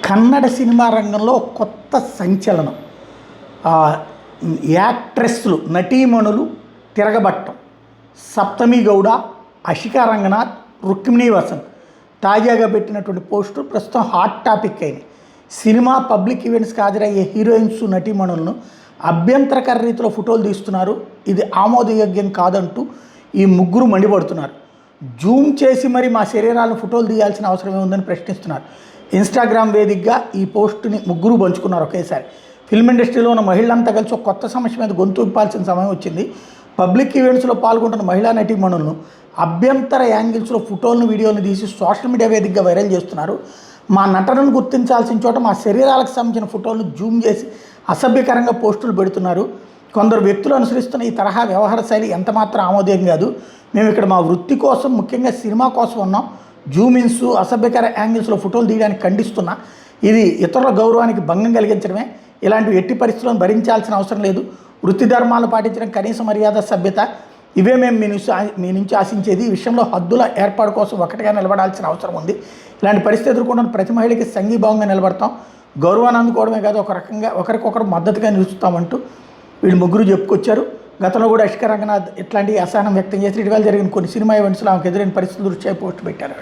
Kannada cinema రంగంలో కొత్త సంచలనం. యాక్ట్రెస్లు నటీమణులు తిరగబట్టం. సప్తమి గౌడ, అషికా రంగనాథ్, రుక్మిణీ వసంత్ తాజాగా పెట్టినటువంటి పోస్టు ప్రస్తుతం హాట్ టాపిక్ అయింది. సినిమా పబ్లిక్ ఈవెంట్స్కి హాజరయ్యే హీరోయిన్స్ నటీమణులను అభ్యంతరకర రీతిలో ఫోటోలు తీస్తున్నారు. ఇది ఆమోదయోగ్యం కాదంటూ ఈ ముగ్గురు మండిపడుతున్నారు. జూమ్ చేసి మరి మా శరీరాలను ఫోటోలు తీయాల్సిన అవసరం ఏముందని ప్రశ్నిస్తున్నారు. ఇన్స్టాగ్రామ్ వేదికగా ఈ పోస్టుని ముగ్గురు పంచుకున్నారు ఒకేసారి. ఫిల్మ్ ఇండస్ట్రీలో ఉన్న మహిళలంతా కలిసి ఒక కొత్త సమస్య మీద గొంతు విప్పాల్సిన సమయం వచ్చింది. పబ్లిక్ ఈవెంట్స్లో పాల్గొంటున్న మహిళా నటీమణులను అభ్యంతర యాంగిల్స్లో ఫోటోలను వీడియోలను తీసి సోషల్ మీడియా వేదికగా వైరల్ చేస్తున్నారు. మా నటనను గుర్తించాల్సిన చోట మా శరీరాలకు సంబంధించిన ఫోటోలను జూమ్ చేసి అసభ్యకరంగా పోస్టులు పెడుతున్నారు. కొందరు వ్యక్తులు అనుసరిస్తున్న ఈ తరహా వ్యవహార శైలి ఎంతమాత్రం ఆమోదం కాదు. మేము ఇక్కడ మా వృత్తి కోసం, ముఖ్యంగా సినిమా కోసం ఉన్నాం. జూమిన్స్, అసభ్యకర యాంగిల్స్లో ఫోటోలు తీయడానికి ఖండిస్తున్నా. ఇది ఇతరుల గౌరవానికి భంగం కలిగించడమే. ఇలాంటివి ఎట్టి పరిస్థితులను భరించాల్సిన అవసరం లేదు. వృత్తి ధర్మాలను పాటించడం కనీస మర్యాద, సభ్యత. ఇవే మేము మీ నుంచి ఆశించేది. ఈ విషయంలో హద్దుల ఏర్పాటు కోసం ఒకటిగా నిలబడాల్సిన అవసరం ఉంది. ఇలాంటి పరిస్థితి ఎదుర్కొంటున్న ప్రతి మహిళకి సంఘీభావంగా నిలబడతాం. గౌరవాన్ని అందుకోవడమే కాదు, ఒక రకంగా ఒకరికొకరు మద్దతుగా నిలుస్తామంటూ వీళ్ళు ముగ్గురు చెప్పుకొచ్చారు. గతంలో కూడా అషికా రంగనాథ్ ఇట్లాంటి అసహనం వ్యక్తం చేసి ఇటీవల జరిగిన కొన్ని సినిమా ఈవెంట్స్లో ఆమెకు ఎదురైన పరిస్థితుల దృష్ట్యా పోస్ట్ పెట్టారు.